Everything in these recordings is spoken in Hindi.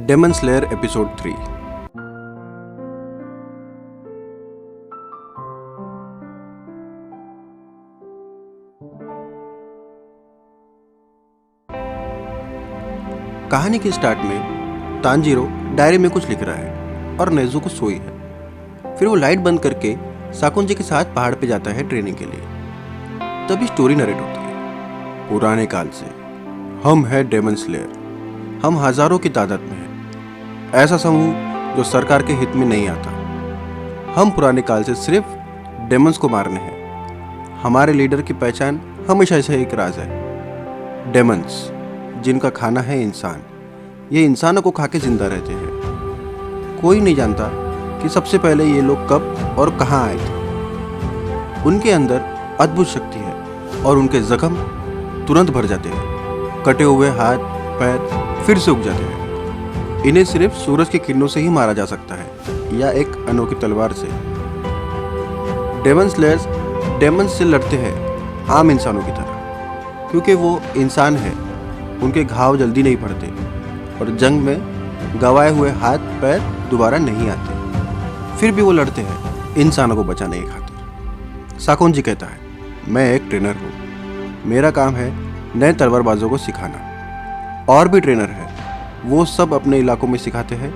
Daemon slayer episode 3। कहानी के स्टार्ट में तांजीरो डायरी में कुछ लिख रहा है और नेज़ुको सोई है। फिर वो लाइट बंद करके साकुंजी के साथ पहाड़ पे जाता है ट्रेनिंग के लिए। तभी स्टोरी नरेट होती है। पुराने काल से हम है डेमन स्लेयर। हम हजारों की तादाद में हैं। ऐसा समूह जो सरकार के हित में नहीं आता। हम पुराने काल से सिर्फ डेमन्स को मारने हैं। हमारे लीडर की पहचान हमेशा से एक राज है। डेमन्स जिनका खाना है इंसान। ये इंसानों को खा के जिंदा रहते हैं। कोई नहीं जानता कि सबसे पहले ये लोग कब और कहाँ आए थे। उनके अंदर अद्भुत शक्ति है और उनके जख्म तुरंत भर जाते हैं। कटे हुए हाथ पैर फिर से उग जाते हैं। इन्हें सिर्फ सूरज की किरणों से ही मारा जा सकता है या एक अनोखी तलवार से। डेमन स्लेयर्स डेमन्स से लड़ते हैं आम इंसानों की तरह, क्योंकि वो इंसान है। उनके घाव जल्दी नहीं पड़ते और जंग में गंवाए हुए हाथ पैर दोबारा नहीं आते। फिर भी वो लड़ते हैं इंसानों को बचाने की खातिर। साकुंजी कहता है, मैं एक ट्रेनर हूँ। मेरा काम है नए तलवारबाजों को सिखाना। और भी ट्रेनर है, वो सब अपने इलाकों में सिखाते हैं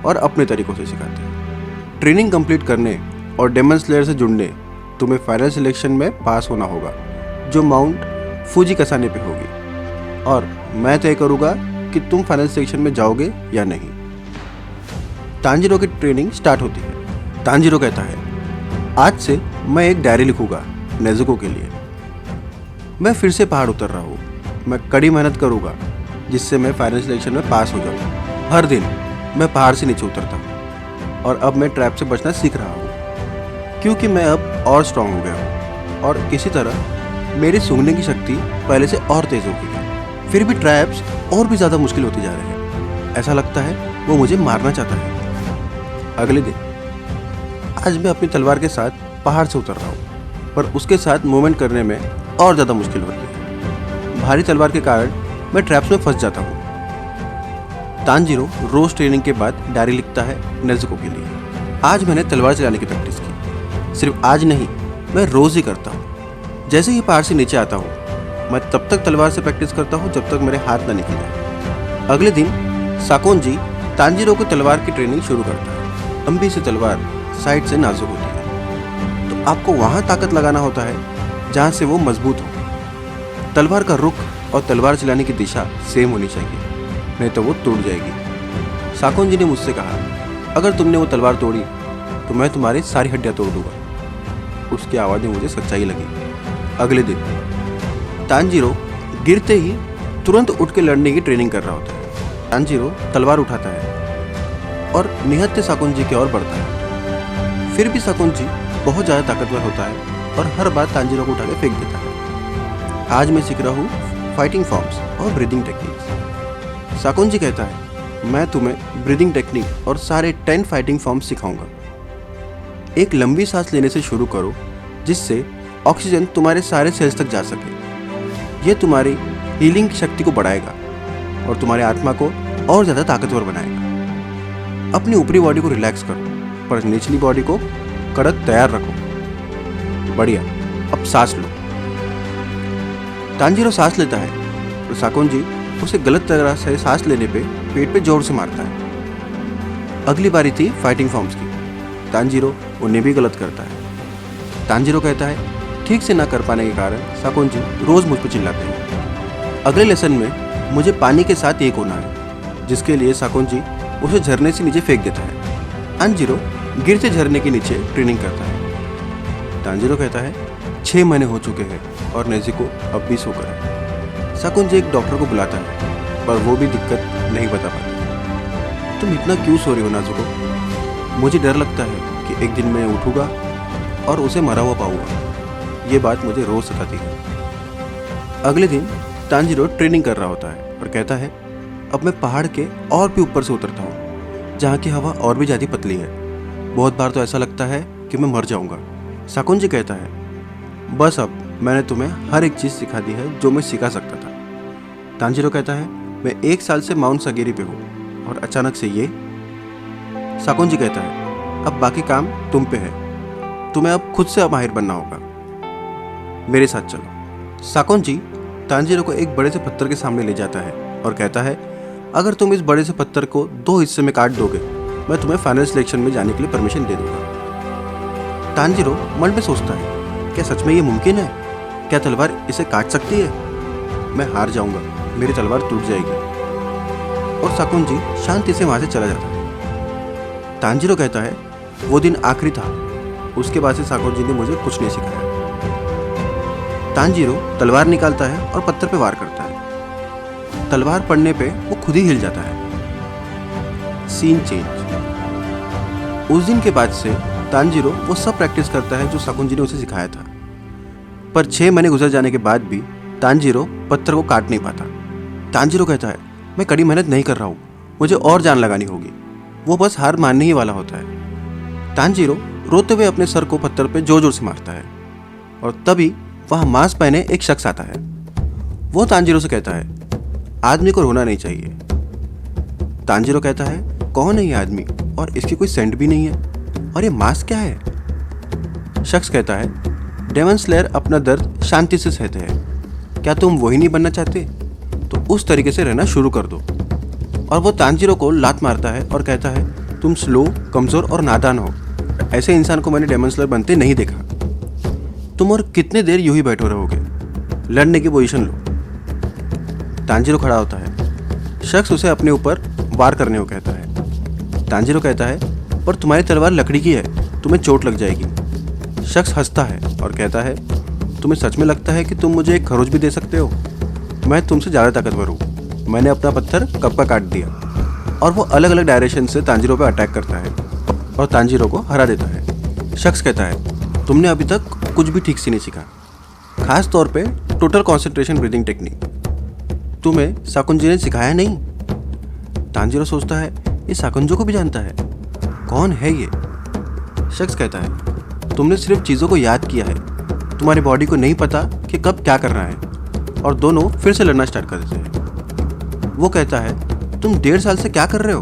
और अपने तरीक़ों से सिखाते हैं। ट्रेनिंग कंप्लीट करने और डेमन स्लेयर से जुड़ने तुम्हें फाइनल सिलेक्शन में पास होना होगा, जो माउंट फूजी कसाने पे होगी। और मैं तय करूँगा कि तुम फाइनल सिलेक्शन में जाओगे या नहीं। तांजीरो की ट्रेनिंग स्टार्ट होती है। तांजीरो कहता है, आज से मैं एक डायरी लिखूंगा नेज़ुको के लिए। मैं फिर से पहाड़ उतर रहा हूँ। मैं कड़ी मेहनत करूँगा जिससे मैं फाइनल सिलेक्शन में पास हो जाऊँ। हर दिन मैं पहाड़ से नीचे उतरता हूँ और अब मैं ट्रैप से बचना सीख रहा हूँ, क्योंकि मैं अब और स्ट्रांग हो गया हूँ और किसी तरह मेरी सूंघने की शक्ति पहले से और तेज़ हो गई है। फिर भी ट्रैप्स और भी ज़्यादा मुश्किल होते जा रहे हैं। ऐसा लगता है वो मुझे मारना चाहता है। अगले दिन आज मैं अपनी तलवार के साथ पहाड़ से उतर रहा हूँ, पर उसके साथ मूवमेंट करने में और ज़्यादा मुश्किल होती है। भारी तलवार के कारण मैं ट्रैप्स में फंस जाता हूँ। तांजीरो रोज ट्रेनिंग के बाद डायरी लिखता है नेज़ुको के लिए। आज मैंने तलवार चलाने की प्रैक्टिस की। सिर्फ आज नहीं, मैं रोज़ ही करता हूँ। जैसे ही पहाड़ से नीचे आता हूँ, मैं तब तक तलवार से प्रैक्टिस करता हूँ जब तक मेरे हाथ ना निकल जाए। अगले दिन साकुंजी तांजीरो को तलवार की ट्रेनिंग शुरू करता है। लंबी सी तलवार साइड से नाजुक होती है, तो आपको वहाँ ताकत लगाना होता है जहाँ से वो मजबूत हो। तलवार का रुख और तलवार चलाने की दिशा सेम होनी चाहिए, नहीं तो वो टूट जाएगी। साकुंजी ने मुझसे कहा, अगर तुमने वो तलवार तोड़ी तो मैं तुम्हारी सारी हड्डियाँ तोड़ दूंगा। उसकी आवाज़ में मुझे सच्चाई लगी। अगले दिन तांजीरो गिरते ही तुरंत उठ के लड़ने की ट्रेनिंग कर रहा होता है। तांजीरो तलवार उठाता है और निहत्थे साकुंजी की ओर बढ़ता है। फिर भी साकुंजी बहुत ज़्यादा ताकतवर होता है और हर बार तांजीरो को उठा के फेंक देता है। आज मैं सीख रहा हूँ फाइटिंग फॉर्म्स और ब्रीदिंग टेक्निक्स। साकुंजी कहता है, मैं तुम्हें ब्रीदिंग टेक्निक और सारे 10 फाइटिंग फॉर्म्स सिखाऊंगा। एक लंबी सांस लेने से शुरू करो, जिससे ऑक्सीजन तुम्हारे सारे सेल्स तक जा सके। यह तुम्हारी हीलिंग की शक्ति को बढ़ाएगा और तुम्हारी आत्मा को और ज़्यादा ताकतवर बनाएगा। अपनी ऊपरी बॉडी को रिलैक्स करो, पर निचली बॉडी को कड़क तैयार रखो। बढ़िया, अब सांस लो। तांजीरो सांस लेता है तो साकुंजी उसे गलत तरह से सांस लेने पे पेट पे जोर से मारता है। अगली बारी थी फाइटिंग फॉर्म्स की। तांजीरो उन्हें भी गलत करता है। तांजीरो कहता है, ठीक से ना कर पाने के कारण साकुंजी रोज मुझ पर चिल्लाते हैं। अगले लेसन में मुझे पानी के साथ एक होना है, जिसके लिए साकुंजी उसे झरने से नीचे फेंक देता है। तांजीरो गिरते झरने के नीचे ट्रेनिंग करता है। तांजीरो कहता है, 6 महीने हो चुके हैं और नेज़ुको अब भी सोकर है। साकुंजी एक डॉक्टर को बुलाता है, पर वो भी दिक्कत नहीं बता पाता। तुम इतना क्यों सो रही हो नेज़ुको? मुझे डर लगता है कि एक दिन मैं उठूंगा और उसे मरा हुआ पाऊंगा। ये बात मुझे रोज सताती है। अगले दिन तांजीरो ट्रेनिंग कर रहा होता है और कहता है, अब मैं पहाड़ के और भी ऊपर से उतरता हूँ, जहाँ की हवा और भी ज़्यादा पतली है। बहुत बार तो ऐसा लगता है कि मैं मर जाऊँगा। साकुंजी कहता है, बस अब मैंने तुम्हें हर एक चीज़ सिखा दी है जो मैं सिखा सकता था। तांजीरो कहता है, मैं 1 साल से माउंट सगेरी पे हूँ और अचानक से ये। साकुन जी कहता है, अब बाकी काम तुम पे है, तुम्हें अब खुद से माहिर बनना होगा, मेरे साथ चलो। साकुन जी तांजीरो को एक बड़े से पत्थर के सामने ले जाता है और कहता है, अगर तुम इस बड़े से पत्थर को 2 हिस्से में काट दोगे, मैं तुम्हें फाइनल सिलेक्शन में जाने के लिए परमिशन दे दूंगा। तांजीरो मन में सोचता है, क्या सच में ये मुमकिन है? क्या तलवार इसे काट सकती है? मैं हार जाऊंगा, मेरी तलवार टूट जाएगी। और साकुन जी शांति से वहां से चला जाता है। तांजीरो कहता है, वो दिन आखिरी था, उसके बाद से साकुन जी ने मुझे कुछ नहीं सिखाया। तांजीरो तलवार निकालता है और पत्थर पे वार करता है। तलवार पड़ने पे वो खुद ही हिल जाता है। Scene change. उस दिन के बाद से तांजीरो वो सब प्रैक्टिस करता है जो साकुन जी ने उसे सिखाया था, पर 6 महीने गुजर जाने के बाद भी तांजीरो पत्थर को काट नहीं पाता। तांजीरो कहता है, मैं कड़ी मेहनत नहीं कर रहा हूँ, मुझे और जान लगानी होगी। वो बस हार मानने ही वाला होता है। तांजीरो रोते हुए अपने सर को पत्थर पे जोर जोर से मारता है और तभी वहाँ मास्क पहने एक शख्स आता है। वो तांजीरो से कहता है, आदमी को रोना नहीं चाहिए। तांजीरो कहता है, कौन है ये आदमी और इसकी कोई सेंट भी नहीं है, और ये मास्क क्या है? शख्स कहता है, डेमन स्लेयर अपना दर्द शांति से सहते हैं, क्या तुम वही नहीं बनना चाहते? तो उस तरीके से रहना शुरू कर दो। और वो तांजीरो को लात मारता है और कहता है, तुम स्लो, कमज़ोर और नादान हो, ऐसे इंसान को मैंने डेमन स्लेयर बनते नहीं देखा। तुम और कितने देर यूं ही बैठे रहोगे, लड़ने की पोजीशन लो। तांजीरो खड़ा होता है। शख्स उसे अपने ऊपर वार करने को कहता है। तांजीरो कहता है, पर तुम्हारी तलवार लकड़ी की है, तुम्हें चोट लग जाएगी। शख्स हंसता है और कहता है, तुम्हें सच में लगता है कि तुम मुझे एक खरोच भी दे सकते हो? मैं तुमसे ज़्यादा ताकतवर हूँ, मैंने अपना पत्थर कब का काट दिया। और वो अलग अलग डायरेक्शन से तांजीरो पर अटैक करता है और तांजीरो को हरा देता है। शख्स कहता है, तुमने अभी तक कुछ भी ठीक से नहीं सीखा, खास तौर पे टोटल कंसंट्रेशन ब्रीदिंग टेक्निक। तुम्हें साकुन जी ने सिखाया नहीं। तांजीरो सोचता है, ये साकुंजो को भी जानता है, कौन है ये? शख्स कहता है, तुमने सिर्फ चीज़ों को याद किया है, तुम्हारी बॉडी को नहीं पता कि कब क्या करना है। और दोनों फिर से लड़ना स्टार्ट कर देते हैं। वो कहता है, तुम 1.5 साल से क्या कर रहे हो?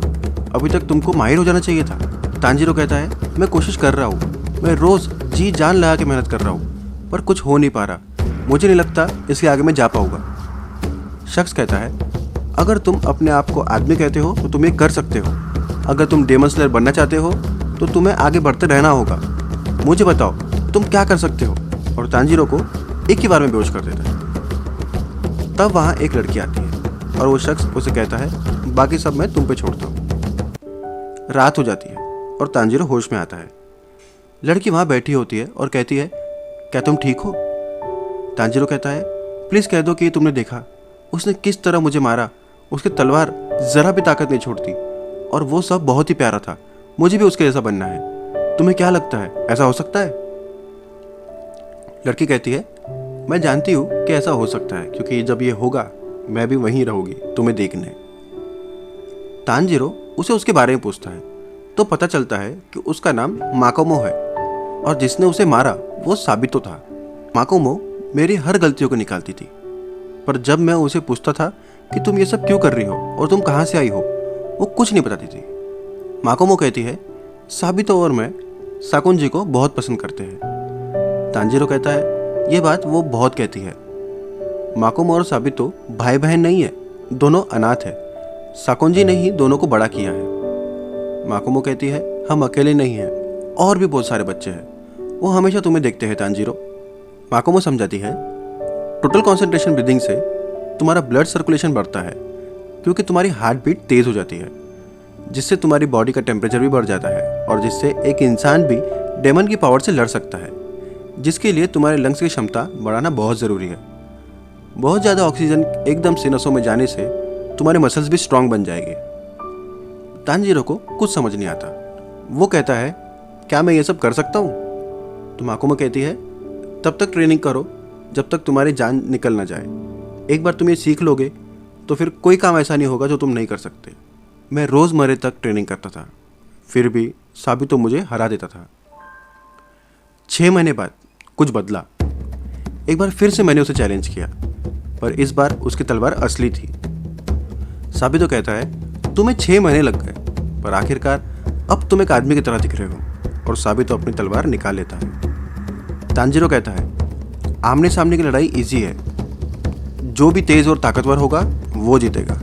अभी तक तुमको माहिर हो जाना चाहिए था। तांजीरो कहता है, मैं कोशिश कर रहा हूँ, मैं रोज़ जी जान लगा के मेहनत कर रहा हूँ, पर कुछ हो नहीं पा रहा, मुझे नहीं लगता इसके आगे मैं जा पाऊँगा। शख्स कहता है, अगर तुम अपने आप को आदमी कहते हो तो तुम ये कर सकते हो, अगर तुम डेमन स्लेयर बनना चाहते हो तो तुम्हें आगे बढ़ते रहना होगा। मुझे बताओ तुम क्या कर सकते हो? और तांजीरो को एक ही बार में बेहोश कर देता है। तब वहाँ एक लड़की आती है और वो शख्स उसे कहता है, बाकी सब मैं तुम पे छोड़ता हूँ। रात हो जाती है और तांजीरो होश में आता है। लड़की वहाँ बैठी होती है और कहती है, क्या तुम ठीक हो? तांजीरो कहता है, प्लीज़ कह दो कि तुमने देखा उसने किस तरह मुझे मारा, उसकी तलवार ज़रा भी ताकत नहीं छोड़ती, और वो सब बहुत ही प्यारा था, मुझे भी उसके जैसा बनना है। तुम्हें क्या लगता है ऐसा हो सकता है? लड़की कहती है, मैं जानती हूँ कि ऐसा हो सकता है, क्योंकि जब ये होगा मैं भी वहीं रहूँगी तुम्हें देखने। तांजीरो उसे उसके बारे में पूछता है तो पता चलता है कि उसका नाम माकोमो है और जिसने उसे मारा वो साबितो था। माकोमो मेरी हर गलतियों को निकालती थी, पर जब मैं उसे पूछता था कि तुम ये सब क्यों कर रही हो और तुम कहाँ से आई हो, वो कुछ नहीं बताती थी। माकोमो कहती है, साबितो और मैं साकुन जी को बहुत पसंद करते हैं। तांजीरो कहता है, ये बात वो बहुत कहती है। माकोमो और साबितो भाई बहन नहीं है, दोनों अनाथ है, साकुन जी ने ही दोनों को बड़ा किया है। माकोमो कहती है, हम अकेले नहीं हैं, और भी बहुत सारे बच्चे हैं, वो हमेशा तुम्हें देखते हैं तांजीरो। माकोमो समझाती है, टोटल कंसंट्रेशन ब्रीदिंग से तुम्हारा ब्लड सर्कुलेशन बढ़ता है, क्योंकि तुम्हारी हार्ट बीट तेज़ हो जाती है, जिससे तुम्हारी बॉडी का टेम्परेचर भी बढ़ जाता है और जिससे एक इंसान भी डेमन की पावर से लड़ सकता है, जिसके लिए तुम्हारे लंग्स की क्षमता बढ़ाना बहुत ज़रूरी है। बहुत ज़्यादा ऑक्सीजन एकदम से नसों में जाने से तुम्हारे मसल्स भी स्ट्रांग बन जाएंगे। तांजीरो को कुछ समझ नहीं आता। वो कहता है, क्या मैं ये सब कर सकता हूँ? तो माकोमो कहती है, तब तक ट्रेनिंग करो जब तक तुम्हारी जान निकल ना जाए। एक बार तुम ये सीख लोगे तो फिर कोई काम ऐसा नहीं होगा जो तुम नहीं कर सकते। मैं रोज़मर्रे तक ट्रेनिंग करता था, फिर भी साबितो मुझे हरा देता था। 6 महीने बाद कुछ बदला। एक बार फिर से मैंने उसे चैलेंज किया, पर इस बार उसकी तलवार असली थी। साबितो कहता है, तुम्हें 6 महीने लग गए, पर आखिरकार अब तुम एक आदमी की तरह दिख रहे हो। और साबितो अपनी तलवार निकाल लेता है। तांजीरो कहता है, आमने सामने की लड़ाई इजी है, जो भी तेज और ताकतवर होगा वो जीतेगा।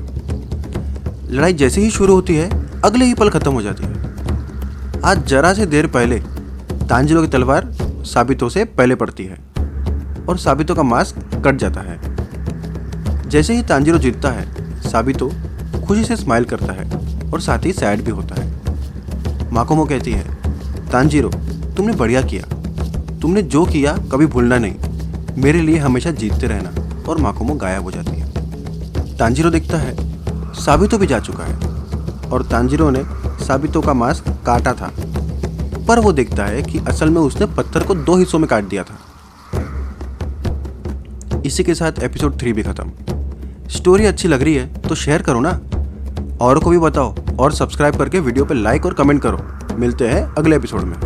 लड़ाई जैसे ही शुरू होती है अगले ही पल खत्म हो जाती है। आज जरा से देर पहले तांजीरो की तलवार साबितो से पहले पड़ती है और साबितो का मास्क कट जाता है। जैसे ही तांजीरो जीतता है, साबितो खुशी से स्माइल करता है और साथ ही सैड भी होता है। माकोमो कहती है, तांजीरो तुमने बढ़िया किया, तुमने जो किया कभी भूलना नहीं, मेरे लिए हमेशा जीतते रहना। और माकोमो गायब हो जाती है। तांजीरो देखता है साबितो भी जा चुका है और तांजीरो ने साबितो का मास्क काटा था, पर वो देखता है कि असल में उसने पत्थर को 2 हिस्सों में काट दिया था। इसी के साथ एपिसोड 3 भी खत्म। स्टोरी अच्छी लग रही है तो शेयर करो ना, और को भी बताओ और सब्सक्राइब करके वीडियो पे लाइक और कमेंट करो। मिलते हैं अगले एपिसोड में।